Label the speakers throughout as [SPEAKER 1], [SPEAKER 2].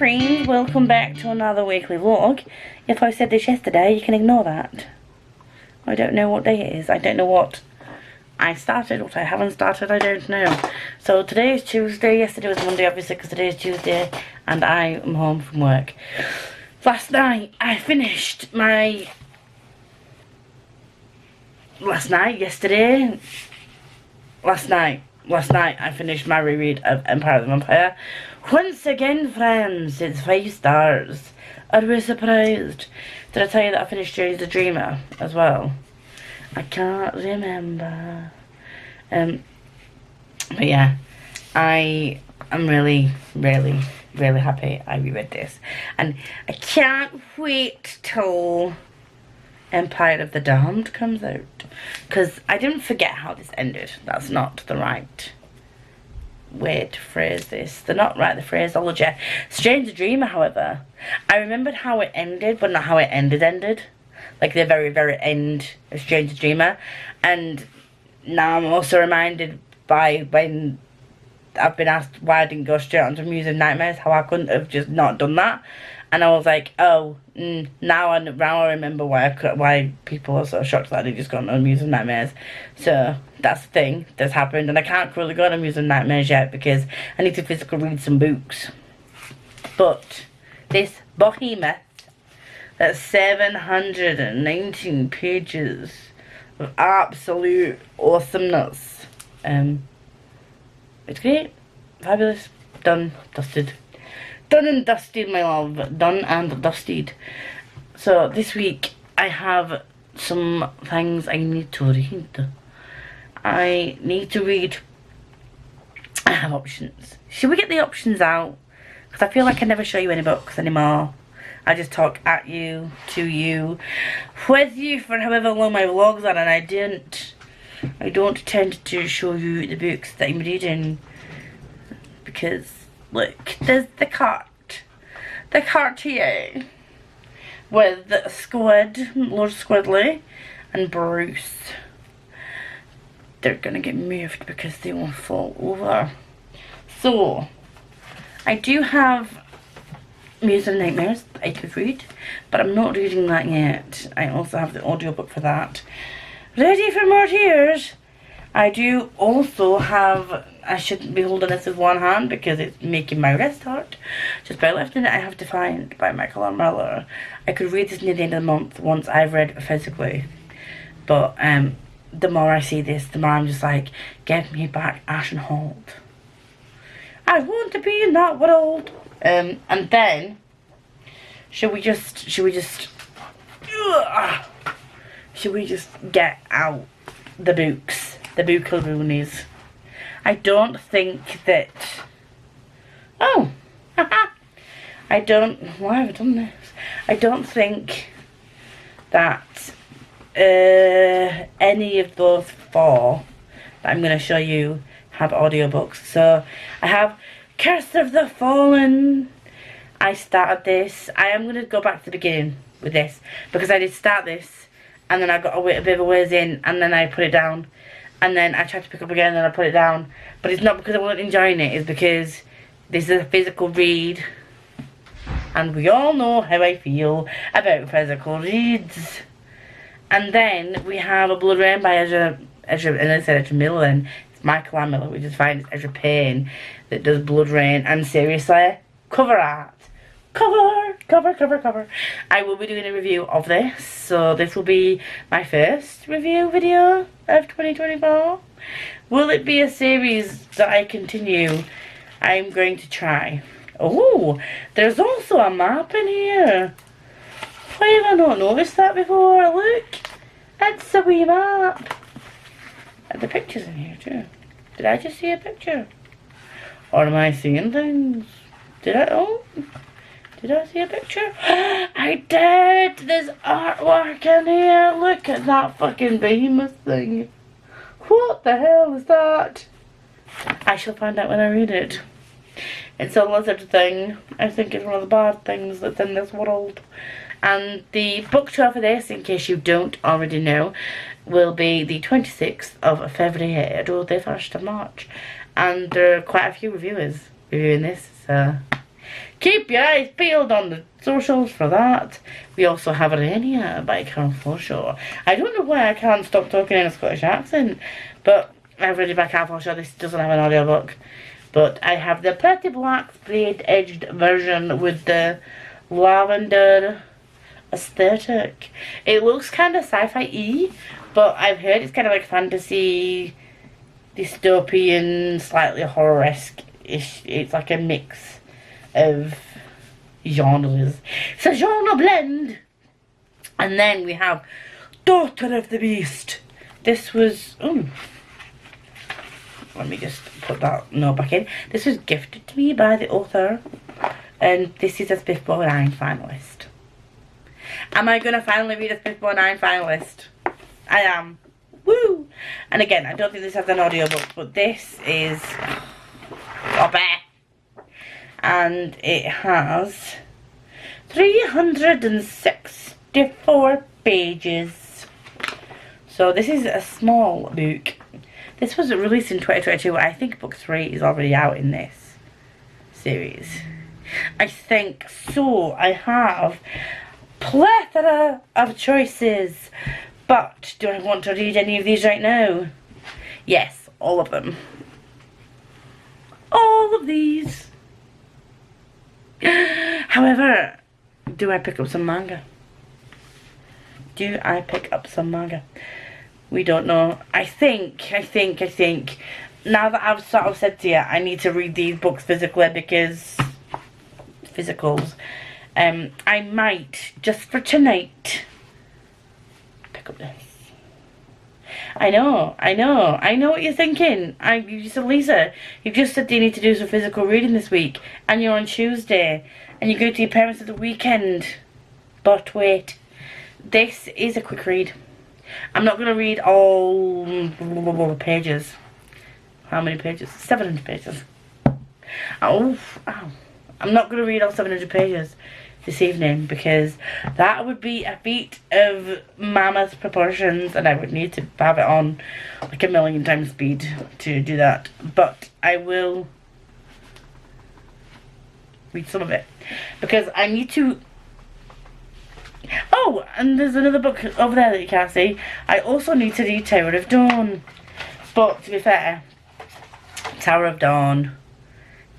[SPEAKER 1] friends, welcome back to another weekly vlog. If I said this yesterday, you can ignore that. I don't know what day it is. I don't know what I started, what I haven't started, I don't know. So today is Tuesday, yesterday was Monday obviously because today is Tuesday and I am home from work. Last night I finished my... Last night I finished my reread of Empire of the Vampire. Once again, friends, it's 5 stars. Are we surprised? Did I tell you that I finished James the Dreamer as well? I can't remember. But yeah, I am really happy I reread this. And I can't wait till Empire of the Damned comes out. Because I didn't forget how this ended. That's not the right way to phrase this. They're not right, the phraseology. Strange the Dreamer, however, I remembered how it ended, but not how it ended. Like the very end of Strange the Dreamer. And now I'm also reminded by when I've been asked why I didn't go straight onto Muse of Nightmares, how I couldn't have just not done that. And I was like, oh, now I remember why people are so shocked that they just got on Muse of Nightmares. So that's the thing that's happened, and I can't really go on Muse of Nightmares yet because I need to physically read some books. But this behemoth, that's 719 pages of absolute awesomeness. It's great, fabulous, done, dusted. Done and dusted, my love. Done and dusted. So this week I have some things I need to read. I have options. Should we get the options out? Because I feel like I never show you any books anymore. I just talk at you, to you, with you for however long my vlogs are, and I don't tend to show you the books that I'm reading because look, there's the cart here with Squid, Lord Squidly and Bruce. They're gonna get moved because they won't fall over. So I do have Muse of Nightmares that I could read, but I'm not reading that yet. I also have the audiobook for that. Ready for more tears? I do also have, I shouldn't be holding this with one hand because it's making my wrist hurt. Just by lifting it, I have to find by Michael Miller. I could read this near the end of the month once I've read it physically. But the more I see this, the more I'm just like, give me back Ashenhold. I want to be in that world. And then, should we just get out the books? The bookaroonies. I don't think that... Oh! why have I done this? I don't think that any of those 4 that I'm going to show you have audiobooks. So, I have Curse of the Fallen. I started this. I am going to go back to the beginning with this because I did start this and then I got a bit of a ways in and then I put it down. And then I tried to pick up again and then I put it down. But it's not because I wasn't enjoying it. It's because this is a physical read. And we all know how I feel about physical reads. And then we have A Blood Rain by Ezra, and I said Ezra Miller then. It's Michael Miller, which is fine. It's Ezra Payne that does Blood Rain. And seriously, cover art. Cover. I will be doing a review of this. So this will be my first review video of 2024. Will it be a series that I continue? I'm going to try. Oh, there's also a map in here. Why have I not noticed that before? Look, it's a wee map. Are the pictures in here too? Did I just see a picture? Or am I seeing things? Did I see a picture? I did! There's artwork in here! Look at that fucking behemoth thing. What the hell is that? I shall find out when I read it. It's a lizard thing. I think it's one of the bad things that's in this world. And the book tour for this, in case you don't already know, will be the 26th of February or the 1st of March. And there are quite a few reviewers reviewing this, so keep your eyes peeled on the socials for that. We also have Arania by Carol Forshaw. I don't know why I can't stop talking in a Scottish accent, but I've read it by Carol Forshaw. This doesn't have an audiobook. But I have the pretty black sprayed edged version with the lavender aesthetic. It looks kind of sci-fi-y, but I've heard it's kind of like fantasy, dystopian, slightly horror-esque-ish. It's like a mix of genres. It's a genre blend. And then we have Daughter of the Beast. This was... Ooh. Let me just put that note back in. This was gifted to me by the author. And this is a Scribd 9 finalist. Am I going to finally read a Scribd 9 finalist? I am. Woo! And again, I don't think this has an audiobook, but this is... And it has 364 pages. So this is a small book. This was released in 2022. I think book 3 is already out in this series. I think so. I have plethora of choices. But do I want to read any of these right now? Yes, all of them. All of these. However, do I pick up some manga? Do I pick up some manga? We don't know. I think, now that I've sort of said to you, I need to read these books physically because, physicals, I might, just for tonight, pick up this. I know what you're thinking. You said, Lisa, you've just said you need to do some physical reading this week, and you're on Tuesday, and you go to your parents at the weekend. But wait, this is a quick read. I'm not going to read all pages. How many pages? 700 pages. Oh. I'm not going to read all 700 pages this evening because that would be a feat of mammoth proportions and I would need to have it on like 1,000,000 times speed to do that. But I will read some of it because I need to... Oh, and there's another book over there that you can't see. I also need to read Tower of Dawn. But to be fair, Tower of Dawn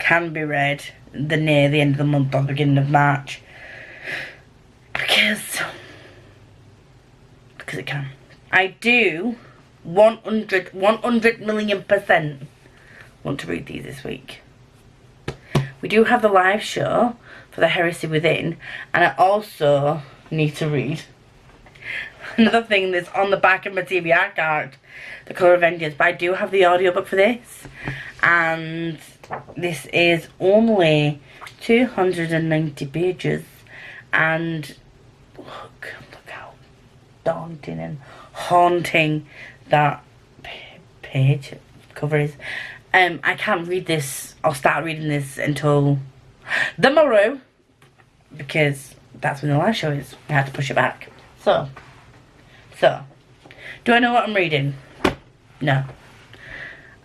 [SPEAKER 1] can be read near the end of the month or the beginning of March. Because it can. I do 100,000,000% want to read these this week. We do have the live show for the Heresy Within, and I also need to read another thing that's on the back of my TBR card, The Colour of Vengeance, but I do have the audiobook for this, and this is only 290 pages, and look how daunting and haunting that page cover is. I can't read this, I'll start reading this until tomorrow, because that's when the live show is. I had to push it back. So, do I know what I'm reading? No.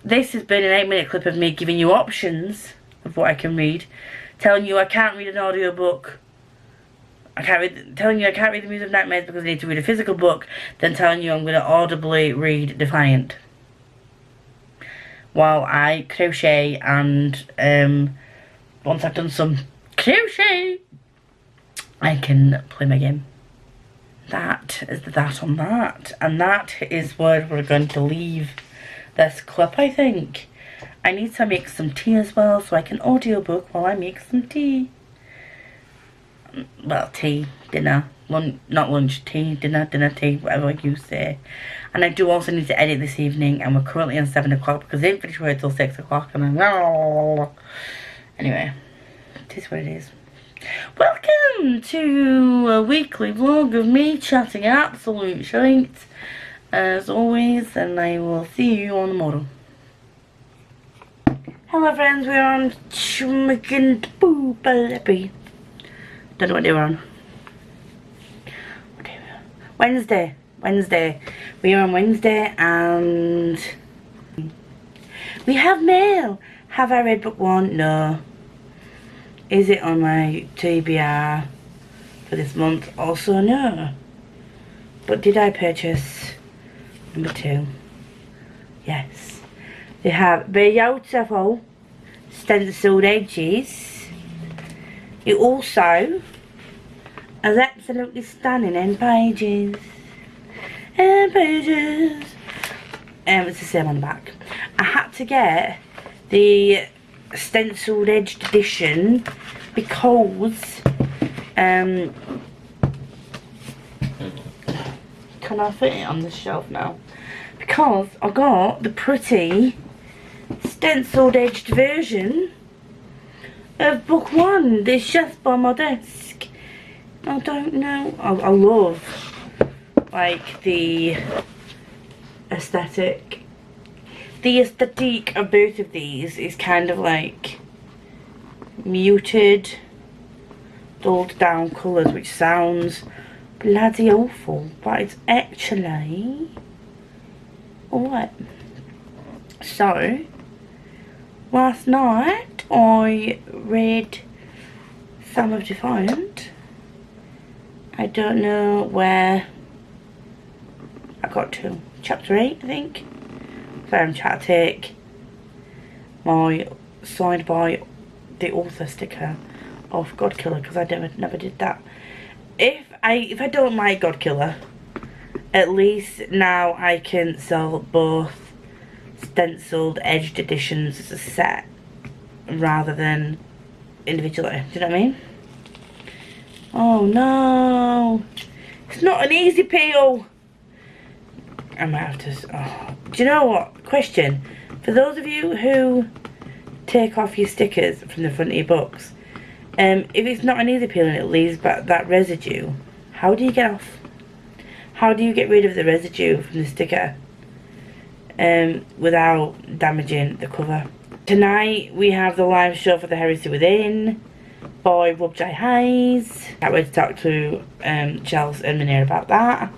[SPEAKER 1] This has been an 8-minute clip of me giving you options of what I can read, telling you I can't read an audiobook, telling you I can't read The Muse of Nightmares because I need to read a physical book, then telling you I'm going to audibly read Defiant while I crochet, and once I've done some crochet I can play my game. That is that on that, and that is where we're going to leave this clip, I think. I need to make some tea as well, so I can audiobook while I make some tea. Well, tea, dinner, not lunch, tea, dinner, tea, whatever you say. And I do also need to edit this evening, and we're currently on 7 o'clock because I didn't finish work till 6 o'clock, and I'm... Anyway, it is what it is. Welcome to a weekly vlog of me chatting absolute shite, as always, and I will see you on tomorrow. Hello friends, we're on Chicken Boopalippy. Don't know what day we're on. What day are we on? Wednesday. We are on Wednesday, and we have mail. Have I read book 1? No. Is it on my TBR for this month? Also no. But did I purchase number 2? Yes. They have beautiful stenciled edges. It also has absolutely stunning end pages. End pages. It's the same on the back. I had to get the stenciled edged edition because can I fit it on the shelf now? Because I got the pretty stenciled edged version of book 1. It's just by my desk. I don't know. I love like the aesthetic. The aesthetic of both of these is kind of like muted, dulled down colours, which sounds bloody awful, but it's actually alright. So last night I read Some of Defiant. I don't know where I got to. Chapter 8, I think. So I'm trying to take my signed by the author sticker off Godkiller, because I never did that. If I don't like Godkiller, at least now I can sell both stenciled edged editions as a set rather than individually. Do you know what I mean? Oh no, it's not an easy peel. I might have to. Oh. Do you know what? Question for those of you who take off your stickers from the front of your books. If it's not an easy peel and it leaves back that residue, how do you get off? How do you get rid of the residue from the sticker without damaging the cover? Tonight we have the live show for The Heresy Within by Rob J. Hayes. Can't wait to talk to Chels and Minear about that.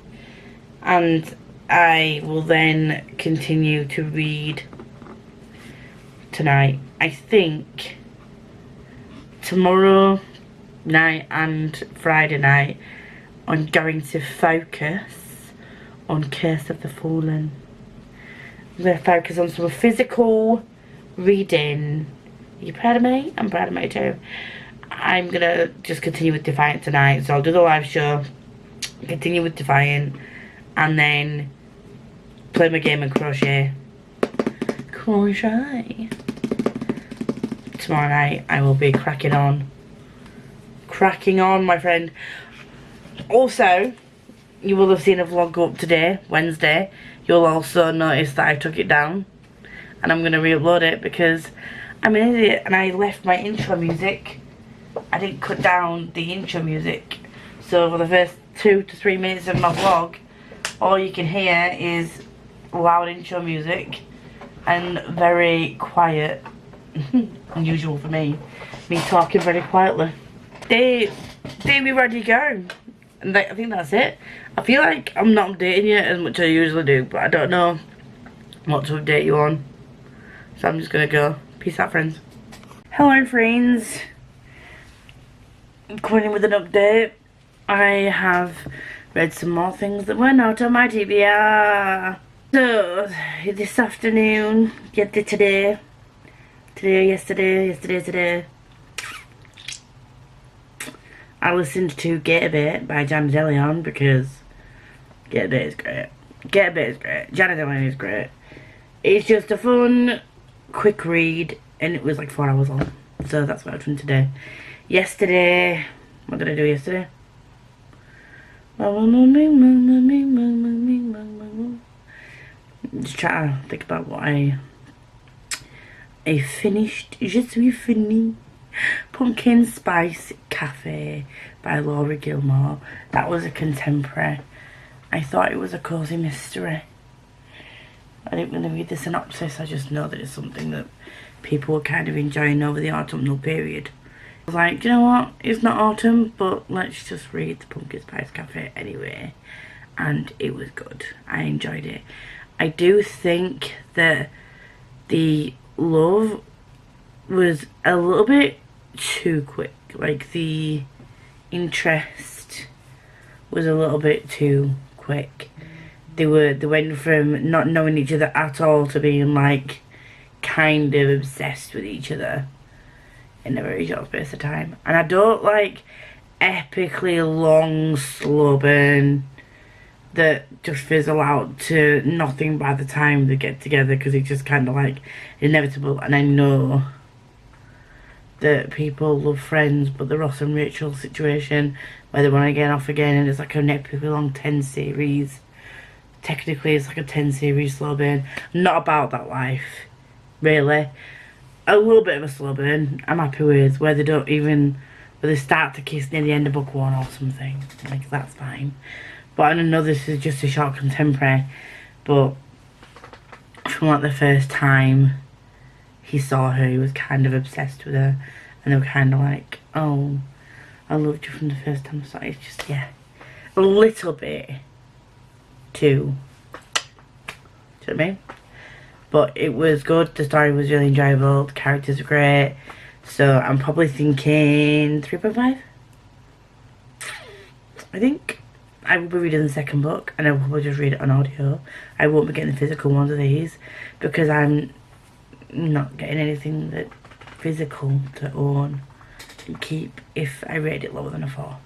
[SPEAKER 1] And I will then continue to read tonight. I think tomorrow night and Friday night I'm going to focus on Curse of the Fallen. I'm going to focus on some physical reading. Are you proud of me? I'm proud of me too. I'm going to just continue with Defiant tonight. So I'll do the live show, continue with Defiant, and then play my game of crochet. Crochet. Tomorrow night I will be cracking on. Cracking on, my friend. Also, you will have seen a vlog go up today, Wednesday. You'll also notice that I took it down. And I'm going to re-upload it because I'm an idiot and I left my intro music. I didn't cut down the intro music. So for the first 2 to 3 minutes of my vlog, all you can hear is loud intro music and very quiet. Unusual for me talking very quietly. There we ready to go. And I think that's it. I feel like I'm not updating you as much as I usually do, but I don't know what to update you on. So I'm just gonna go. Peace out, friends. Hello, friends. I'm coming in with an update. I have read some more things that were not on my TBR. So, this afternoon, today, yesterday, I listened to Get a Bit by Janet Deleon because Get a Bit is great. Get a Bit is great. Janet Deleon is great. It's just a fun, quick read, and it was like 4 hours long. So that's what I've done today. Yesterday, what did I do yesterday? Just try to think about what I finished. Je suis fini. Pumpkin Spice Cafe by Laura Gilmore. That was a contemporary. I thought it was a cosy mystery. I didn't really read the synopsis. I just know that it's something that people were kind of enjoying over the autumnal period. I was like, you know what? It's not autumn, but let's just read the Pumpkin Spice Cafe anyway. And it was good. I enjoyed it. I do think that the love was a little bit too quick. Like, the interest was a little bit too quick. They went from not knowing each other at all to being like kind of obsessed with each other in a very short space of time. And I don't like epically long slow burn that just fizzle out to nothing by the time they get together, because it's just kind of like inevitable. And I know that people love Friends, but the Ross and Rachel situation where they want to get off again, and it's like an epically long 10 series. Technically it's like a 10 series slow burn. Not about that life, really. A little bit of a slow burn I'm happy with, where they don't even, where they start to kiss near the end of book 1 or something. Like, that's fine. But I know this is just a short contemporary, but from like the first time he saw her, he was kind of obsessed with her, and they were kind of like, oh, I loved you from the first time I saw you. It's just, yeah, a little bit too, do you know what I mean? But it was good, the story was really enjoyable, the characters were great, so I'm probably thinking 3.5, I think. I will be reading the second book, and I will probably just read it on audio. I won't be getting the physical ones of these, because I'm not getting anything that physical to own and keep if I rate it lower than a 4.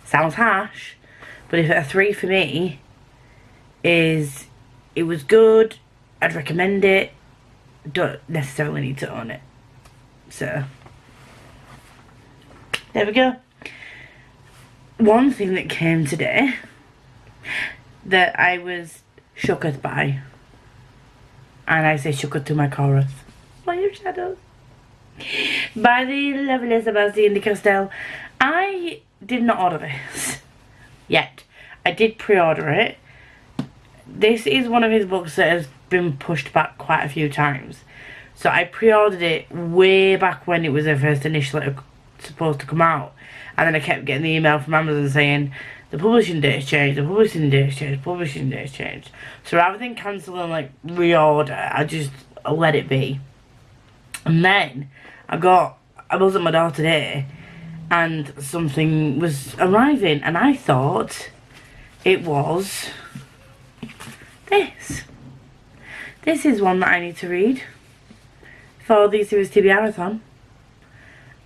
[SPEAKER 1] Sounds harsh, but if a 3 for me is, it was good, I'd recommend it, don't necessarily need to own it. So, there we go. One thing that came today that I was shooketh by, and I say shooketh to my chorus, by your shadows, by the lovely Sebastian de Castell. I did not order this yet. I did pre-order it. This is one of his books that has been pushed back quite a few times. So I pre-ordered it way back when it was first initially supposed to come out. And then I kept getting the email from Amazon saying, the publishing date's changed, the publishing date's changed, publishing date's changed. So rather than cancel and like reorder, I just let it be. And then I was at my door today, and something was arriving, and I thought it was this. This is one that I need to read for the Series TB Marathon.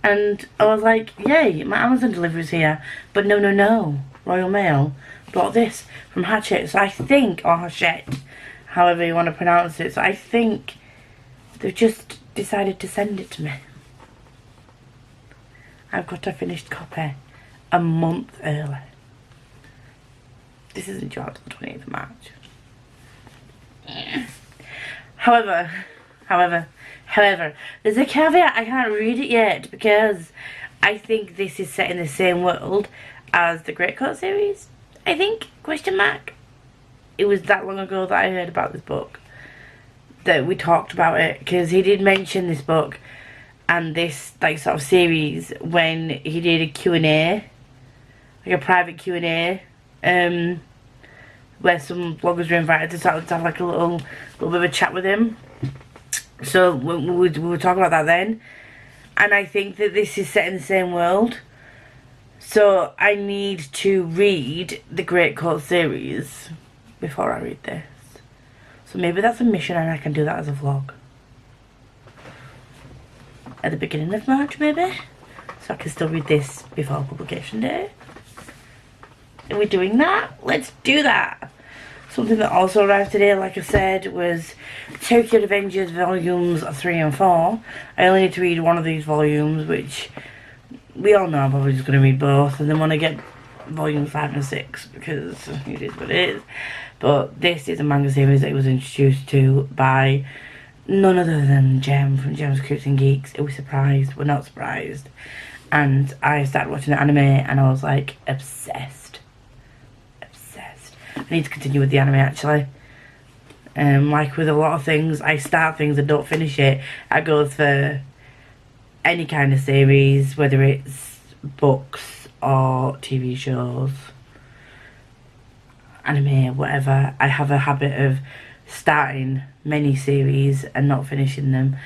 [SPEAKER 1] And I was like, yay, my Amazon delivery's here. But no, Royal Mail brought this from Hachette. So I think, or Hachette, however you want to pronounce it. So I think they've just decided to send it to me. I've got a finished copy a month early. This isn't due until the 28th of March. However, there's a caveat. I can't read it yet because I think this is set in the same world as the Great Coat series. I think, question mark. It was that long ago that I heard about this book, that we talked about it, because he did mention this book and this like sort of series when he did a Q&A, like a private Q&A, where some bloggers were invited to sort of have like a little bit of a chat with him. So we were talking about that then, and I think that this is set in the same world. So I need to read the Great Coat series before I read this. So maybe that's a mission, and I can do that as a vlog at the beginning of March, maybe, so I can still read this before publication day. Are we doing that? Let's do that. Something that also arrived today, like I said, was Tokyo Revengers volumes 3 and 4. I only need to read one of these volumes, which we all know I'm probably just going to read both. And then when I get volumes 5 and 6, because it is what it is. But this is a manga series that was introduced to by none other than Jem from Jem's Cooks and Geeks. It was surprised. We're not surprised. And I started watching the anime, and I was like obsessed. I need to continue with the anime actually. Like with a lot of things, I start things and don't finish it. I go for any kind of series, whether it's books or TV shows, anime, whatever. I have a habit of starting many series and not finishing them.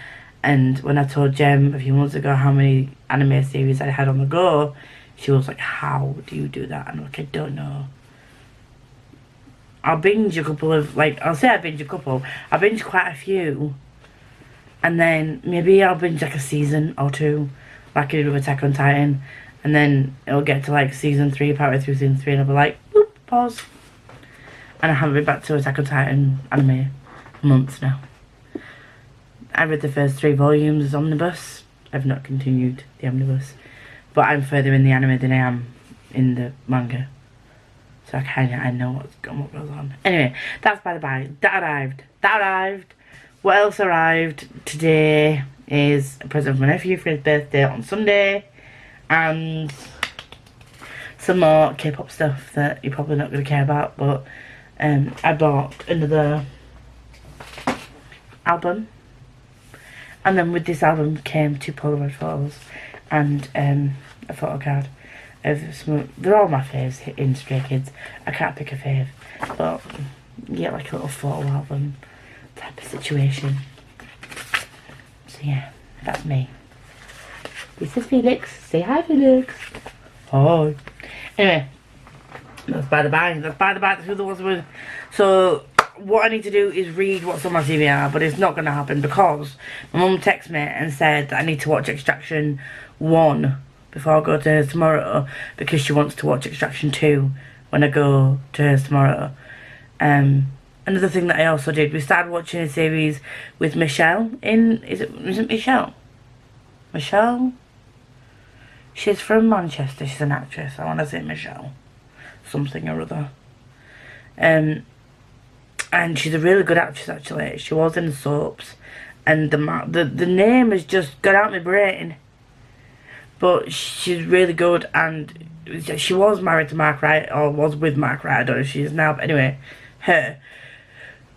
[SPEAKER 1] And when I told Jem a few months ago how many anime series I had on the go, she was like, how do you do that? And I'm like, I don't know. I'll binge a couple of, like, I'll say I binge a couple. I'll binge quite a few. And then maybe I'll binge like a season or two, like I did with Attack on Titan. And then it'll get to like season 3, partway through season 3, and I'll be like, boop, pause. And I haven't been back to Attack on Titan anime for months now. I read the first 3 volumes as omnibus. I've not continued the omnibus. But I'm further in the anime than I am in the manga. So I know what goes on. Anyway, that's by the by. That arrived. What else arrived today is a present from my nephew for his birthday on Sunday. And some more K-pop stuff that you're probably not going to care about. But I bought another album. And then with this album came 2 Polaroid photos and a photo card of some. They're all my faves in Stray Kids. I can't pick a fave, but you get like a little photo album type of situation. So yeah, that's me. This is Felix. Say hi, Felix. Hi. Anyway, that's by the by. That's who the ones with. So what I need to do is read what's on my CBR, but it's not going to happen because my mum texted me and said that I need to watch Extraction 1 before I go to hers tomorrow, because she wants to watch Extraction 2 when I go to hers tomorrow. Another thing that I also did, we started watching a series with Michelle is it Michelle? Michelle? She's from Manchester, she's an actress. I want to say Michelle something or other. And she's a really good actress actually. She was in the soaps, and the name has just got out my brain. But she's really good, and she was married to Mark Wright, or was with Mark Wright. I don't know if she is now, but anyway, her.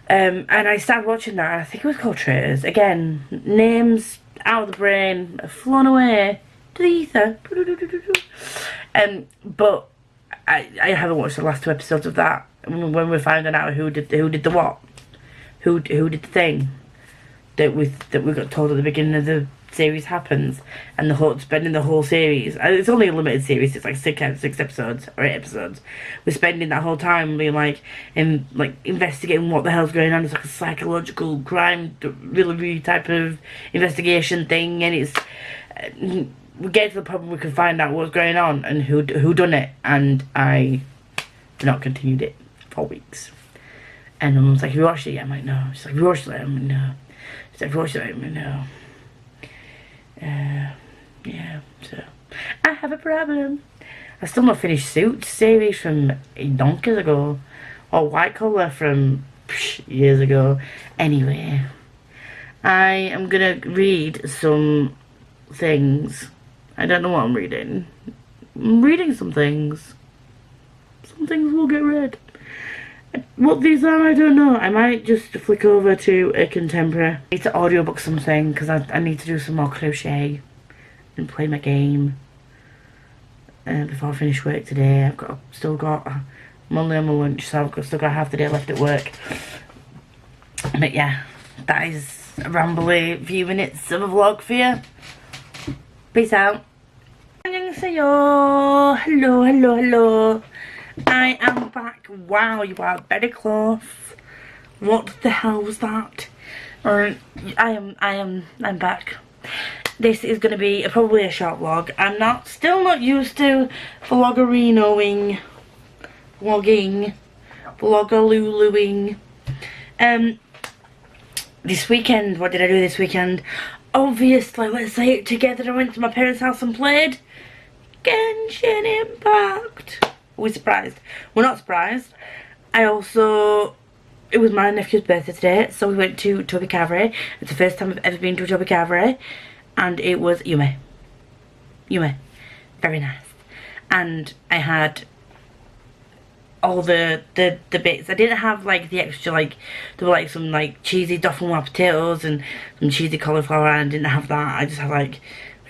[SPEAKER 1] And I started watching that. I think it was called Traitors. Again, names out of the brain, have flown away to the ether. But I haven't watched the last 2 episodes of that. When we're finding out who did the what, who did the thing that we got told at the beginning of the series happens, and spending the whole series. It's only a limited series. It's like 6 episodes or 8 episodes. We're spending that whole time being like investigating what the hell's going on. It's like a psychological crime, really type of investigation thing, and it's we get to the point where we can find out what's going on and who done it. And I did not continued it for weeks. And my mum's like, have you watched it yet? I'm like, no. She's like, have you watched it? I'm like, no. She's like, have you watched it? I'm like, no. Yeah, so I have a problem. I still not finished Suits series from donkeys ago, or White Collar from years ago. Anyway, I am gonna read some things. I don't know what I'm reading. I'm reading some things. Some things will get read. What these are, I don't know. I might just flick over to a contemporary. I need to audiobook something because I need to do some more crochet and play my game before I finish work today. I'm only on my lunch, so I've still got half the day left at work. But yeah, that is a rambly few minutes of a vlog for you. Peace out. Annyeonghaseyo. Hello. I am back. Wow, you are very close. What the hell was that? I'm back. This is going to be probably a short vlog. I'm still not used to vlogging. Vloggaluluing. This weekend, what did I do this weekend? Obviously, let's say it together. I went to my parents' house and played Genshin Impact. Are we surprised? We're not surprised. It was my nephew's birthday today, so we went to Toby Cabaret. It's the first time I've ever been to a Toby Cabaret, and it was Yume. Very nice. And I had all the bits. I didn't have like the extra, like there were like some like cheesy Dauphinoise potatoes and some cheesy cauliflower, and I didn't have that. I just had like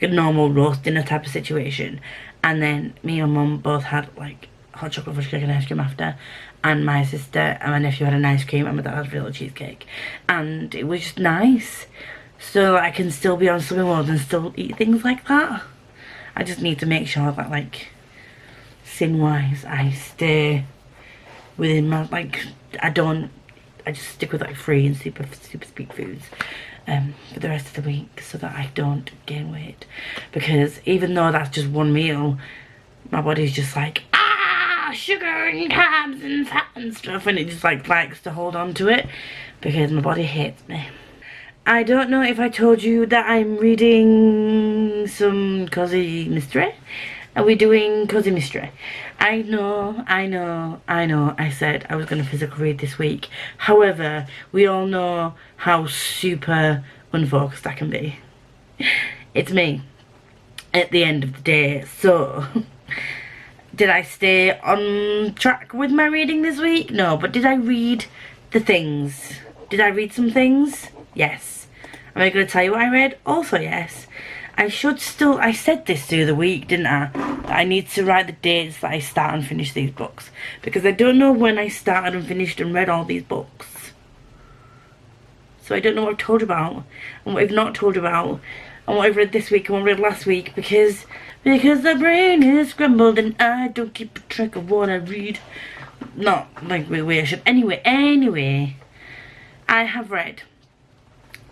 [SPEAKER 1] a normal roast dinner type of situation. And then me and my mum both had like hot chocolate fudge cake and ice cream after, and my sister and my nephew had an ice cream, and my dad had a vanilla cheesecake, and it was just nice. So so that I can still be on slimming mode and still eat things like that. I just need to make sure that, like, sin wise, I stay within my, like, I just stick with, like, free and super sweet foods for the rest of the week, so that I don't gain weight. Because even though that's just one meal, my body's just like, sugar and carbs and fat and stuff, and it just, like, likes to hold on to it because my body hates me. I don't know if I told you that I'm reading some cozy mystery. Are we doing cozy mystery? I know, I said I was going to physically read this week. However, we all know how super unfocused I can be. It's me at the end of the day. So, did I stay on track with my reading this week? No, but did I read the things? Did I read some things? Yes. Am I going to tell you what I read? Also, yes. I said this the other week, didn't I? That I need to write the dates that I start and finish these books. Because I don't know when I started and finished and read all these books. So I don't know what I've told you about, and what I've not told you about, and what I've read this week and what I read last week, because the brain is scrambled and I don't keep a track of what I read. Not like the way I should. Anyway, I have read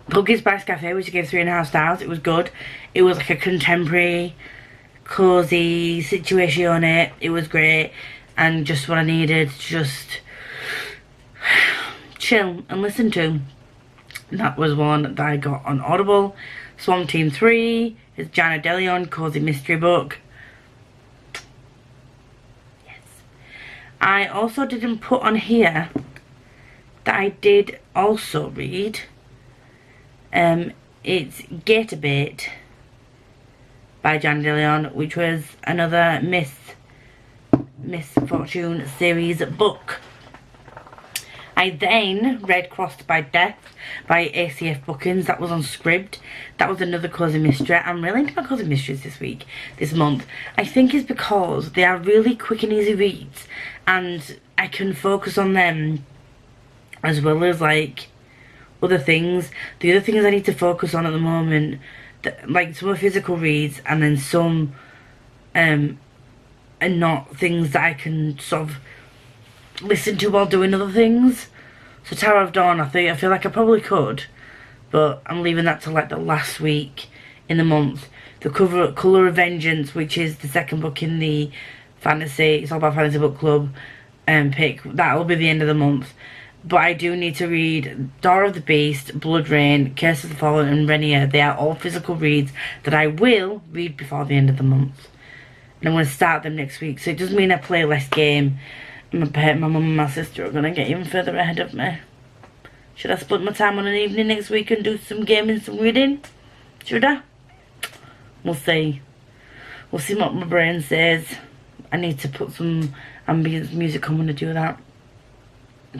[SPEAKER 1] Pumpkin Spice Cafe, which I gave 3.5 stars. It was good. It was like a contemporary, cozy situation. It was great, and just what I needed to just chill and listen to. That was one that I got on Audible. Swamp Team 3 is Jana DeLeon, cozy mystery book. Yes. I also didn't put on here that I did also read. It's Get a Bit by Jana DeLeon, which was another Miss Fortune series book. I then read Crossed by Death by ACF Bookings. That was on Scribd. That was another cozy mystery. I'm really into my cozy mysteries this month. I think it's because they are really quick and easy reads, and I can focus on them as well as, like, other things. The other things I need to focus on at the moment, like some are physical reads, and then some are not things that I can sort of listen to while doing other things. So Tower of Dawn, I feel like I probably could, but I'm leaving that to, like, the last week in the month. The Colour of Vengeance, which is the second book in the fantasy, it's all about fantasy book club pick, that'll be the end of the month. But I do need to read Door of the Beast, Blood Rain, Curse of the Fallen, and Renier. They are all physical reads that I will read before the end of the month. And I'm going to start them next week. So it doesn't mean I play less game. My mum and my sister are going to get even further ahead of me. Should I split my time on an evening next week and do some gaming, some reading? Should I? We'll see. We'll see what my brain says. I need to put some ambient music on when I do that.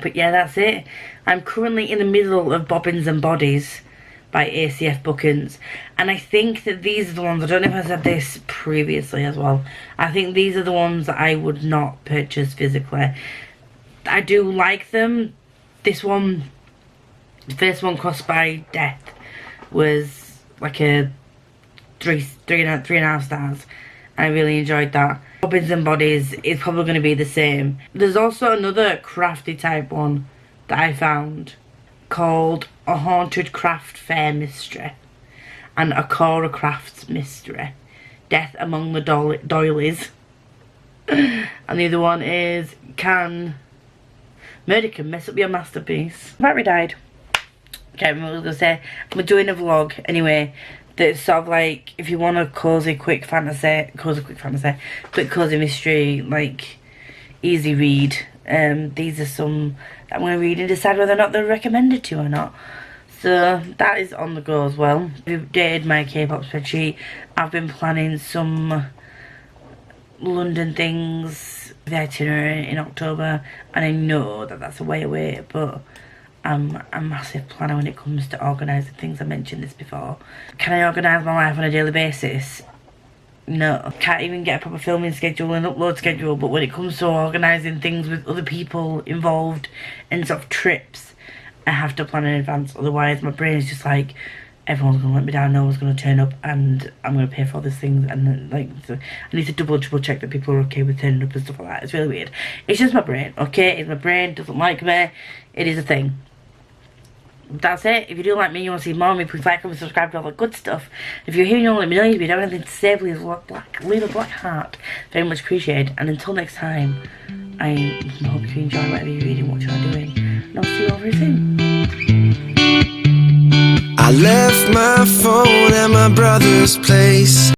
[SPEAKER 1] But yeah, that's it. I'm currently in the middle of Bobbins and Bodies by ACF Bookings. And I think that these are the ones, I don't know if I said this previously as well. I think these are the ones that I would not purchase physically. I do like them. This one, the first one, Crossed by Death, was like a 3.5 stars. I really enjoyed that. Bobbins and Bodies is probably going to be the same. There's also another crafty type one that I found called A Haunted Craft Fair Mystery and A Cora Crafts Mystery, Death Among the Doilies. And the other one is Murder Can Mess Up Your Masterpiece. Battery died. Can't remember what I was going to say. We're doing a vlog anyway. That's sort of like, if you want a quick cozy mystery, like, easy read, these are some that I'm going to read and decide whether or not they're recommended to or not. So that is on the go as well. I've updated my K-pop spreadsheet. I've been planning some London things, the itinerary in October, and I know that that's a way away, but I'm a massive planner when it comes to organising things. I mentioned this before. Can I organise my life on a daily basis? No. Can't even get a proper filming schedule and upload schedule, but when it comes to organising things with other people involved and sort of trips, I have to plan in advance, otherwise my brain is just like, everyone's gonna let me down, no one's gonna turn up, and I'm gonna pay for all these things, and then, like, so I need to triple check that people are okay with turning up and stuff like that. It's really weird. It's just my brain, okay? It's my brain, doesn't like me. It is a thing. That's it. If you do like me, you want to see more of me, please like, comment, subscribe to all the good stuff. If you're here and you want to let me know, if you don't have anything to say, please leave a black heart. Very much appreciated. And until next time, I hope you enjoy whatever you're reading, what you're doing, and I'll see you all very soon.
[SPEAKER 2] I left my phone at my brother's place.